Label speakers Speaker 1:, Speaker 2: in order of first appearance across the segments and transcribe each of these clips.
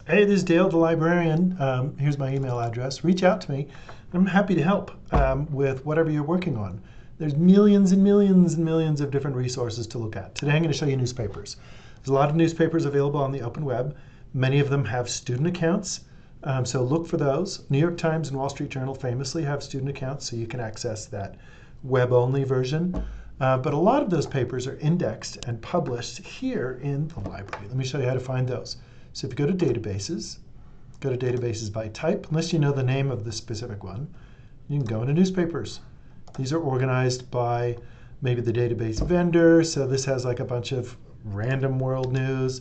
Speaker 1: Hey, this is Dale, the librarian. Here's my email address. Reach out to me. I'm happy to help with whatever you're working on. There's millions and millions and millions of different resources to look at. Today I'm going to show you newspapers. There's a lot of newspapers available on the open web. Many of them have student accounts, so look for those. New York Times and Wall Street Journal famously have student accounts, so you can access that web-only version. But a lot of those papers are indexed and published here in the library. Let me show you how to find those. So if you go to databases by type, unless you know the name of the specific one, you can go into newspapers. These are organized by maybe the database vendor, so this has like a bunch of random world news.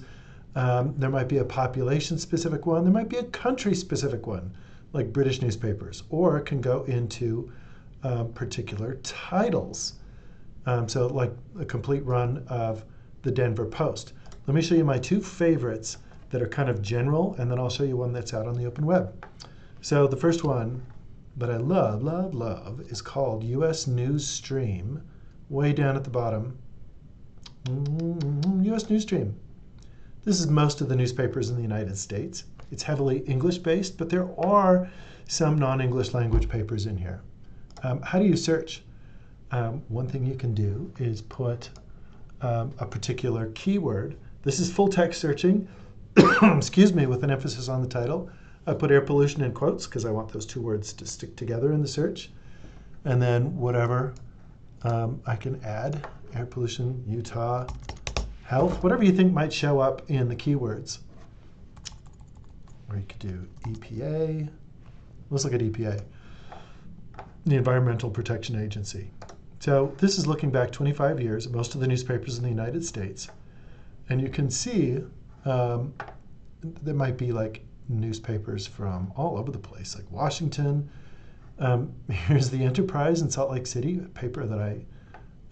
Speaker 1: There might be a population-specific one. There might be a country-specific one, like British newspapers, or it can go into particular titles. So like a complete run of the Denver Post. Let me show you my two favorites that are kind of general, and then I'll show you one that's out on the open web. So the first one that I love, love, love is called US News Stream, way down at the bottom. US News Stream. This is most of the newspapers in the United States. It's heavily English-based, but there are some non-English language papers in here. How do you search? One thing you can do is put a particular keyword. This is full text searching, excuse me, with an emphasis on the title. I put air pollution in quotes because I want those two words to stick together in the search. And then whatever I can add, air pollution, Utah, health, whatever you think might show up in the keywords. Or you could do EPA. Let's look at EPA, the Environmental Protection Agency. So this is looking back 25 years at most of the newspapers in the United States. And you can see there might be like newspapers from all over the place, like Washington. Here's the Enterprise in Salt Lake City, a paper that I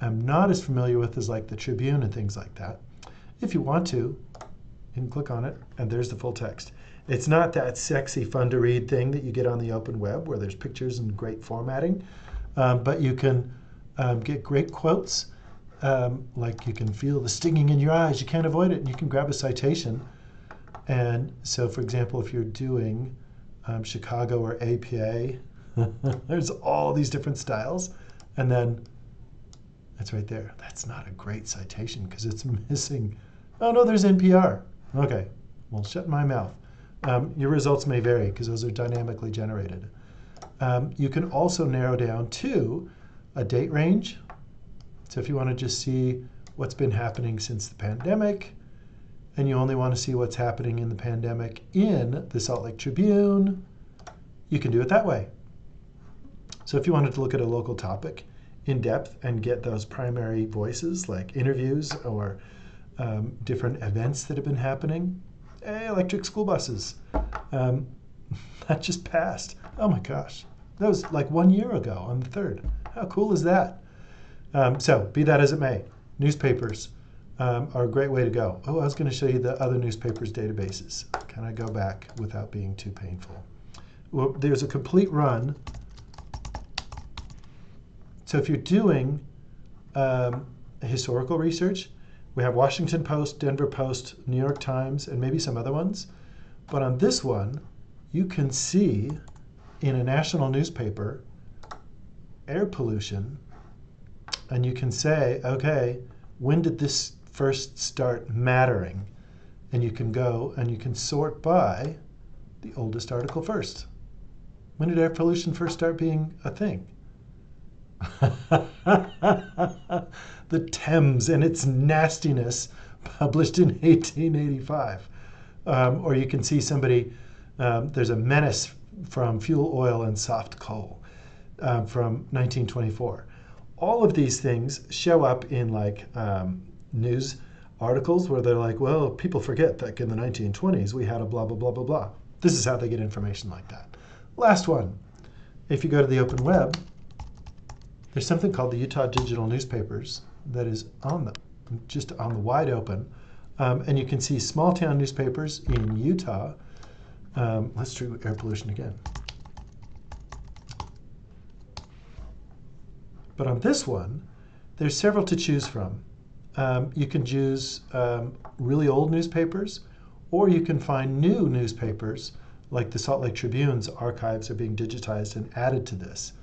Speaker 1: am not as familiar with as like the Tribune and things like that. If you want to, you can click on it, and there's the full text. It's not that sexy, fun to read thing that you get on the open web where there's pictures and great formatting, but you can get great quotes. Like you can feel the stinging in your eyes. You can't avoid it. And you can grab a citation. And so, for example, if you're doing Chicago or APA, there's all these different styles. And then it's right there. That's not a great citation because it's missing. Oh, no, there's NPR. OK, well, shut my mouth. Your results may vary because those are dynamically generated. You can also narrow down to a date range. So if you want to just see what's been happening since the pandemic, and you only want to see what's happening in the pandemic in the Salt Lake Tribune, you can do it that way. So if you wanted to look at a local topic in depth and get those primary voices, like interviews or different events that have been happening, electric school buses, that just passed. Oh my gosh, that was like 1 year ago on the 3rd. How cool is that? So be that as it may, newspapers are a great way to go. Oh, I was going to show you the other newspapers databases. Can I go back without being too painful? Well, there's a complete run. So if you're doing historical research, we have Washington Post, Denver Post, New York Times, and maybe some other ones. But on this one, you can see in a national newspaper air pollution. And you can say, OK, when did this first start mattering? And you can go and you can sort by the oldest article first. When did air pollution first start being a thing? The Thames and its nastiness, published in 1885. Or you can see somebody, there's a menace from fuel oil and soft coal from 1924. All of these things show up in like news articles where they're like, well, people forget that in the 1920s we had a blah, blah, blah, blah, blah. This is how they get information like that. Last one. If you go to the open web, there's something called the Utah Digital Newspapers that is on just on the wide open. And you can see small town newspapers in Utah. Let's do air pollution again. But on this one, there's several to choose from. You can choose really old newspapers, or you can find new newspapers, like the Salt Lake Tribune's archives are being digitized and added to this.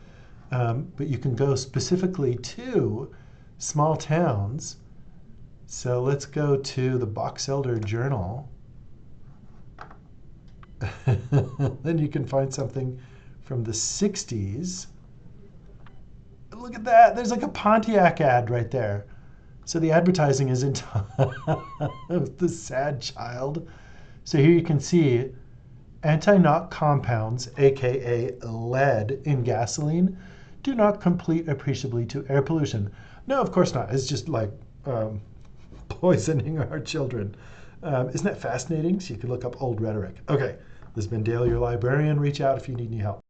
Speaker 1: But you can go specifically to small towns. So let's go to the Box Elder Journal. Then you can find something from the 60s. Look at that. There's like a Pontiac ad right there. So the advertising is in the sad child. So here you can see anti-knock compounds, aka lead, in gasoline do not contribute appreciably to air pollution. No, of course not. It's just like poisoning our children. Isn't that fascinating? So you can look up old rhetoric. Okay, this has been Dale, your librarian. Reach out if you need any help.